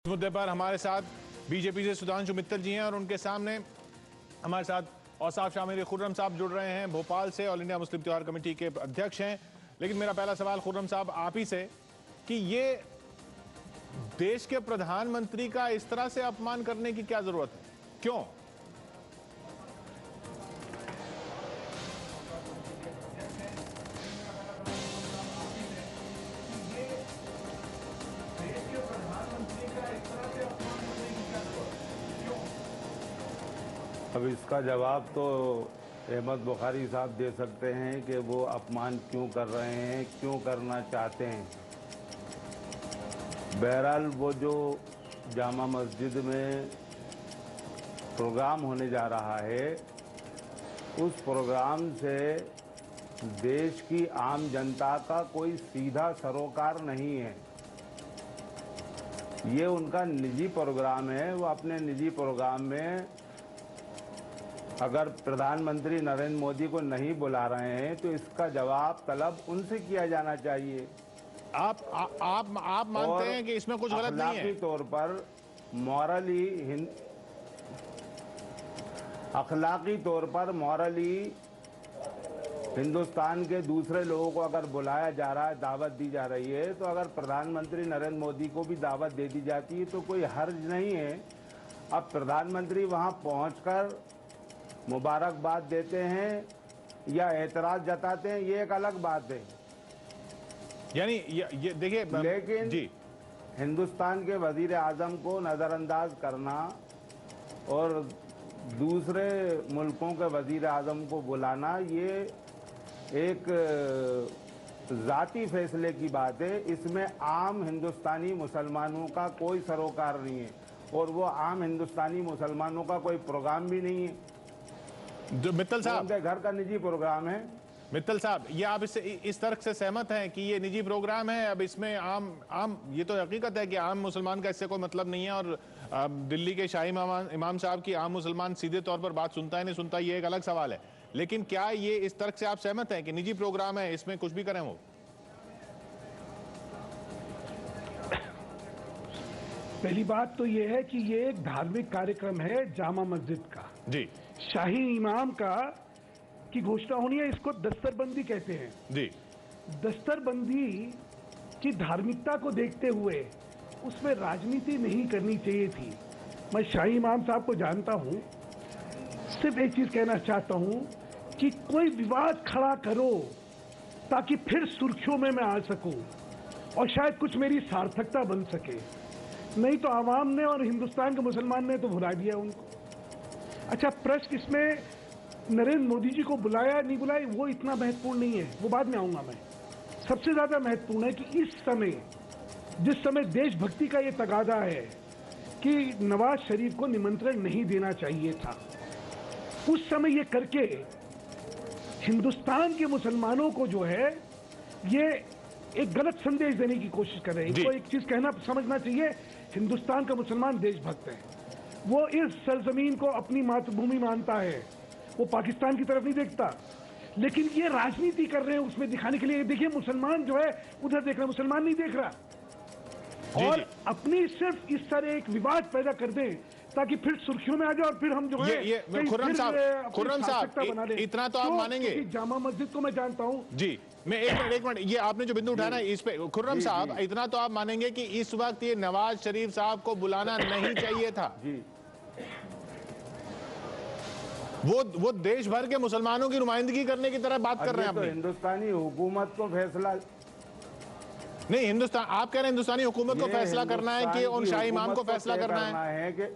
इस मुद्दे पर हमारे साथ बीजेपी से सुधांशु मित्तल जी हैं और उनके सामने हमारे साथ औसाफ शामिर खुर्रम साहब जुड़ रहे हैं भोपाल से, ऑल इंडिया मुस्लिम त्योहार कमेटी के अध्यक्ष हैं। लेकिन मेरा पहला सवाल खुर्रम साहब आप ही से कि ये देश के प्रधानमंत्री का इस तरह से अपमान करने की क्या जरूरत है, क्यों? अब इसका जवाब तो अहमद बुखारी साहब दे सकते हैं कि वो अपमान क्यों कर रहे हैं, क्यों करना चाहते हैं। बहरहाल वो जो जामा मस्जिद में प्रोग्राम होने जा रहा है, उस प्रोग्राम से देश की आम जनता का कोई सीधा सरोकार नहीं है। ये उनका निजी प्रोग्राम है। वो अपने निजी प्रोग्राम में अगर प्रधानमंत्री नरेंद्र मोदी को नहीं बुला रहे हैं तो इसका जवाब तलब उनसे किया जाना चाहिए। आप मानते हैं कि इसमें कुछ गलत नहीं है? अखलाकी तौर पर मॉरली हिंदुस्तान के दूसरे लोगों को अगर बुलाया जा रहा है, दावत दी जा रही है, तो अगर प्रधानमंत्री नरेंद्र मोदी को भी दावत दे दी जाती है तो कोई हर्ज नहीं है। अब प्रधानमंत्री वहां पहुंचकर मुबारकबाद देते हैं या एतराज जताते हैं, ये एक अलग बात है। यानी ये देखिए, लेकिन जी, हिंदुस्तान के वजीर आजम को नज़रअंदाज करना और दूसरे मुल्कों के वजीर आजम को बुलाना, ये एक ज़ाती फैसले की बात है। इसमें आम हिंदुस्तानी मुसलमानों का कोई सरोकार नहीं है और वो आम हिंदुस्तानी मुसलमानों का कोई प्रोग्राम भी नहीं है। जो मित्तल साहब, उनके घर का निजी प्रोग्राम है। मित्तल साहब, ये आप इस तर्क से सहमत हैं कि ये निजी प्रोग्राम है? अब इसमें आम ये तो हकीकत है कि आम मुसलमान का इससे कोई मतलब नहीं है, और दिल्ली के शाही इमाम साहब की आम मुसलमान सीधे तौर पर बात सुनता है नहीं सुनता, ये एक अलग सवाल है। लेकिन क्या ये इस तर्क से आप सहमत हैं कि निजी प्रोग्राम है, इसमें कुछ भी करें वो? पहली बात तो ये है कि ये एक धार्मिक कार्यक्रम है जामा मस्जिद का, जी, शाही इमाम का की घोषणा होनी है। इसको दस्तरबंदी कहते हैं। जी, दस्तरबंदी की धार्मिकता को देखते हुए उसमें राजनीति नहीं करनी चाहिए थी। मैं शाही इमाम साहब को जानता हूं, सिर्फ एक चीज कहना चाहता हूं कि कोई विवाद खड़ा करो ताकि फिर सुर्खियों में मैं आ सकूं और शायद कुछ मेरी सार्थकता बन सके। नहीं तो आवाम ने और हिंदुस्तान के मुसलमान ने तो भुला दिया उनको। अच्छा, प्रश्न इसमें नरेंद्र मोदी जी को बुलाया नहीं बुलाया वो इतना महत्वपूर्ण नहीं है, वो बाद में आऊंगा मैं। सबसे ज्यादा महत्वपूर्ण है कि इस समय, जिस समय देशभक्ति का ये तगादा है कि नवाज शरीफ को निमंत्रण नहीं देना चाहिए था, उस समय ये करके हिंदुस्तान के मुसलमानों को जो है ये एक गलत संदेश देने की कोशिश कर रहे हैं। इनको एक चीज कहना समझना चाहिए, हिंदुस्तान का मुसलमान देशभक्त है। वो इस सरजमीन को अपनी मातृभूमि मानता है, वो पाकिस्तान की तरफ नहीं देखता। लेकिन ये राजनीति कर रहे हैं उसमें दिखाने के लिए। देखिए, मुसलमान जो है उधर देख रहा, मुसलमान नहीं देख रहा। और अपनी सिर्फ इस तरह एक विवाद पैदा कर दें ताकि फिर सुर्खियों में आ जाए और फिर हम जो है खुर्रम साहब, इतना तो आप मानेंगे। जामा मस्जिद को मैं जानता हूँ। जी, मैं एक मिनट, ये आपने जो बिंदु उठाया ना इस पे, खुर्रम साहब, इतना तो आप मानेंगे कि इस वक्त ये नवाज शरीफ साहब को बुलाना नहीं चाहिए था। जी, वो देश भर के मुसलमानों की नुमाइंदगी करने की तरह बात कर रहे हैं। तो हिंदुस्तानी हुकूमत को फैसला नहीं, हिंदुस्तान, आप कह रहे हैं हिंदुस्तानी हुकूमत को फैसला करना है कि उन शाही इमाम को फैसला करना है कि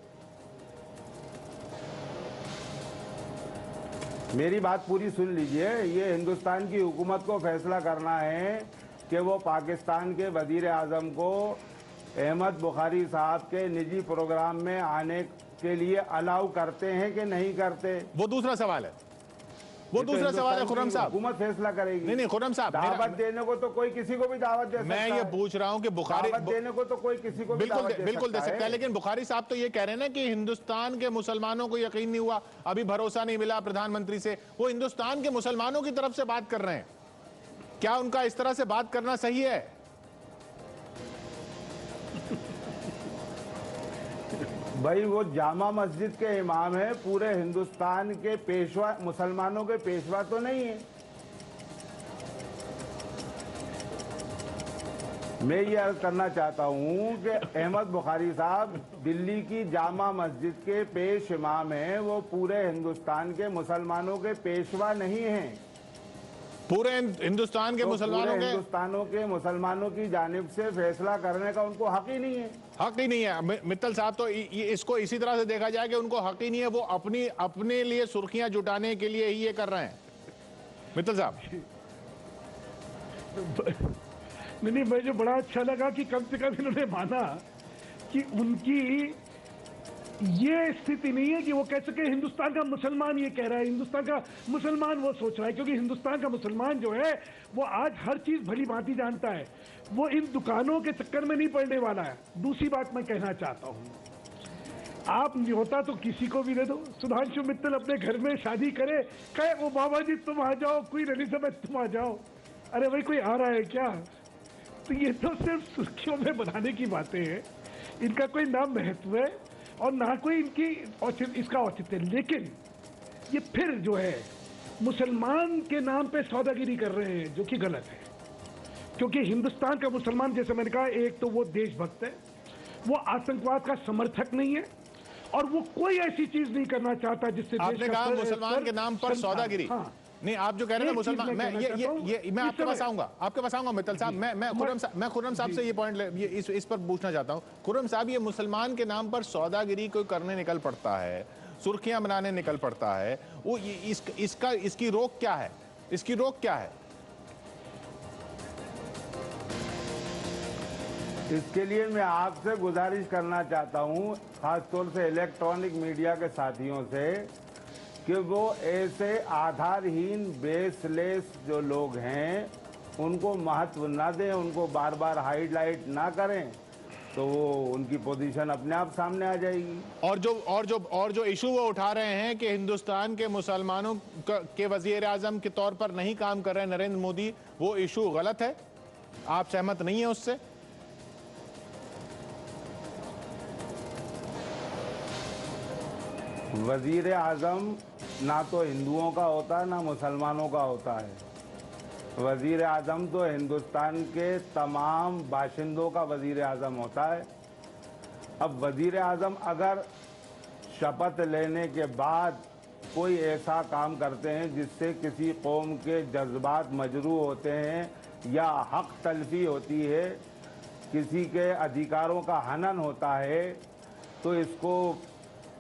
मेरी बात पूरी सुन लीजिए। ये हिंदुस्तान की हुकूमत को फैसला करना है कि वो पाकिस्तान के वजीर आजम को अहमद बुखारी साहब के निजी प्रोग्राम में आने के लिए अलाउ करते हैं कि नहीं करते। वो दूसरा सवाल है, वो दूसरा सवाल है खुर्रम साहब। हुकूमत फैसला करेगी। नहीं खुर्रम साहब, दावत देने को तो कोई किसी को भी दावत दे सकता है। मैं ये पूछ रहा हूं कि बुखारी देने को तो कोई किसी को बिल्कुल दे सकता है, लेकिन बुखारी साहब तो ये कह रहे हैं ना कि हिंदुस्तान के मुसलमानों को यकीन नहीं हुआ, अभी भरोसा नहीं मिला प्रधानमंत्री से। वो हिंदुस्तान के मुसलमानों की तरफ से बात कर रहे हैं। क्या उनका इस तरह से बात करना सही है? भाई वो जामा मस्जिद के इमाम है, पूरे हिंदुस्तान के पेशवा, मुसलमानों के पेशवा तो नहीं है। मैं ये अर्ज करना चाहता हूँ कि अहमद बुखारी साहब दिल्ली की जामा मस्जिद के पेश इमाम हैं, वो पूरे हिंदुस्तान के मुसलमानों के पेशवा नहीं हैं। पूरे हिंदुस्तान के मुसलमानों की जानिब से फैसला करने का उनको हक ही नहीं है। हक ही नहीं है मित्तल साहब। तो इसको इसी तरह से देखा जाए कि उनको हक ही नहीं है, वो अपने लिए सुर्खियां जुटाने के लिए ही ये कर रहे हैं। मित्तल साहब नहीं, मुझे बड़ा अच्छा लगा कि कम से कम इन्होंने माना कि उनकी ये स्थिति नहीं है कि वो कह सके हिंदुस्तान का मुसलमान ये कह रहा है, हिंदुस्तान का मुसलमान वो सोच रहा है, क्योंकि हिंदुस्तान का मुसलमान जो है वो आज हर चीज भली भांति जानता है, वो इन दुकानों के चक्कर में नहीं पड़ने वाला है। दूसरी बात मैं कहना चाहता हूँ, आप न्योता तो किसी को भी दे दो, सुधांशु मित्तल अपने घर में शादी करे, कहे वो बाबा जी तुम आ जाओ, क्वीन एलिजाबेथ तुम आ जाओ, अरे भाई कोई आ रहा है क्या? तो ये तो सिर्फ सुर्खियों में बनाने की बातें हैं, इनका कोई ना महत्व है और ना कोई इनकी इसका औचित्य। लेकिन ये फिर जो है मुसलमान के नाम पे सौदागिरी कर रहे हैं, जो कि गलत है, क्योंकि हिंदुस्तान का मुसलमान, जैसे मैंने कहा, एक तो वो देशभक्त है, वो आतंकवाद का समर्थक नहीं है और वो कोई ऐसी चीज नहीं करना चाहता जिससे आपने कहा मुसलमान के नाम पर सौदागिरी। हाँ। नहीं, आप जो कह रहे थे मुसलमान, मैं आपके पास आऊंगा मित्तल साहब। मैं खुर्रम साहब से ये पॉइंट इस पर पूछना चाहता हूं। खुर्रम साहब, ये मुसलमान के नाम पर सौदागिरी कोई करने निकल पड़ता है, सुर्खियां बनाने निकल पड़ता है, वो इसकी रोक क्या है? इसकी रोक क्या है? इसके लिए मैं आपसे गुजारिश करना चाहता हूं, खासतौर से इलेक्ट्रॉनिक मीडिया के साथियों से, कि वो ऐसे आधारहीन बेसलेस जो लोग हैं उनको महत्व ना दें, उनको बार बार हाईलाइट ना करें, तो वो उनकी पोजीशन अपने आप सामने आ जाएगी। और जो इशू वो उठा रहे हैं कि हिंदुस्तान के मुसलमानों के वजीर आजम के तौर पर नहीं काम कर रहे नरेंद्र मोदी, वो इशू गलत है? आप सहमत नहीं है उससे? वजीर आजम ना तो हिंदुओं का होता है ना मुसलमानों का होता है। वजीर आजम तो हिंदुस्तान के तमाम बाशिंदों का वजीर आजम होता है। अब वजीर आजम अगर शपथ लेने के बाद कोई ऐसा काम करते हैं जिससे किसी कौम के जज्बात मजरू होते हैं या हक तलफी होती है, किसी के अधिकारों का हनन होता है, तो इसको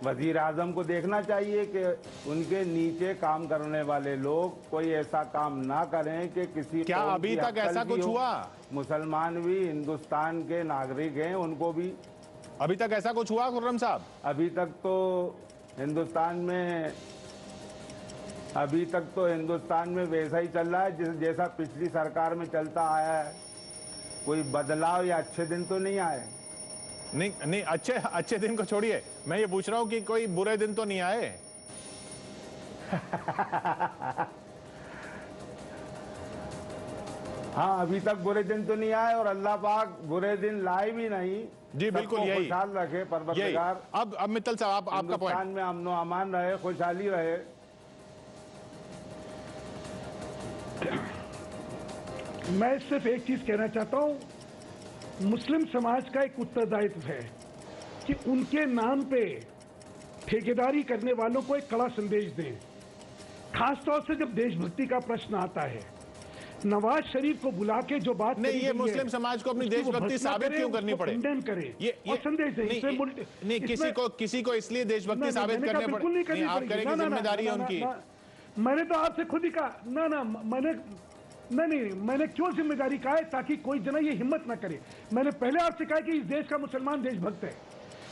वजीर आजम को देखना चाहिए कि उनके नीचे काम करने वाले लोग कोई ऐसा काम ना करें कि किसी क्या अभी तक ऐसा कुछ हुआ? मुसलमान भी हिंदुस्तान के नागरिक हैं, उनको भी अभी तक ऐसा कुछ हुआ खुर्रम साहब? अभी तक तो हिंदुस्तान में वैसा ही चल रहा है जैसा पिछली सरकार में चलता आया है। कोई बदलाव या अच्छे दिन तो नहीं आए। नहीं, अच्छे दिन को छोड़िए, मैं ये पूछ रहा हूं कि कोई बुरे दिन तो नहीं आए? हाँ, अभी तक बुरे दिन तो नहीं आए और अल्लाह पाक बुरे दिन लाए भी नहीं। जी बिल्कुल, यही खुशहाल रखे परवरदिगार। अब मित्तल साहब, आपका पॉइंट। हिंदुस्तान में अमनो अमान रहे, खुशहाली रहे। मैं सिर्फ एक चीज कहना चाहता हूं, मुस्लिम समाज का एक उत्तरदायित्व है कि उनके नाम पे ठेकेदारी करने वालों को एक कड़ा संदेश दें, खासतौर से जब देशभक्ति का प्रश्न आता है। नवाज शरीफ को बुला के जो बात नहीं, ये मुस्लिम समाज को अपनी देशभक्ति साबित क्यों करनी पड़े? ये संदेश नहीं, किसी को इसलिए देशभक्ति साबित करने पड़े, आप करें कि जिम्मेदारी है उनकी। मैंने तो आपसे खुद ही कहा मैंने क्यों जिम्मेदारी कहा है, ताकि कोई जना ये हिम्मत ना करे। मैंने पहले आपसे कहा कि इस देश का मुसलमान देशभक्त है,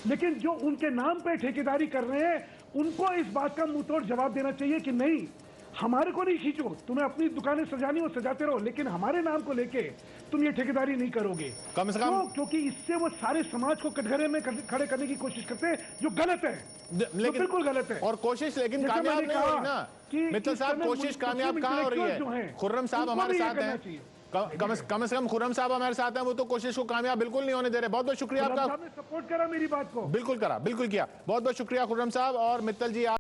लेकिन जो उनके नाम पे ठेकेदारी कर रहे हैं उनको इस बात का मुंह तोड़ जवाब देना चाहिए कि नहीं, हमारे को नहीं खींचो, तुम्हें अपनी दुकानें सजानी हो सजाते रहो, लेकिन हमारे नाम को लेके तुम ये ठेकेदारी नहीं करोगे। कम से कम क्योंकि इससे वो सारे समाज को कटघरे में खड़े करने की कोशिश करते हैं, जो गलत है, लेकिन बिल्कुल गलत है। और कोशिश लेकिन कामयाब नहीं हो रही ना मित्तल साहब, कोशिश कामयाब कहाँ हो रही है? खुर्रम साहब हमारे साथ हैं, कम से कम खुर्रम साहब हमारे साथ हैं, वो तो कोशिश को कामयाब बिल्कुल नहीं होने दे रहे। बहुत बहुत शुक्रिया आपका। सपोर्ट करा मेरी बात को। बिल्कुल किया। बहुत बहुत शुक्रिया खुर्रम साहब। और मित्तल जी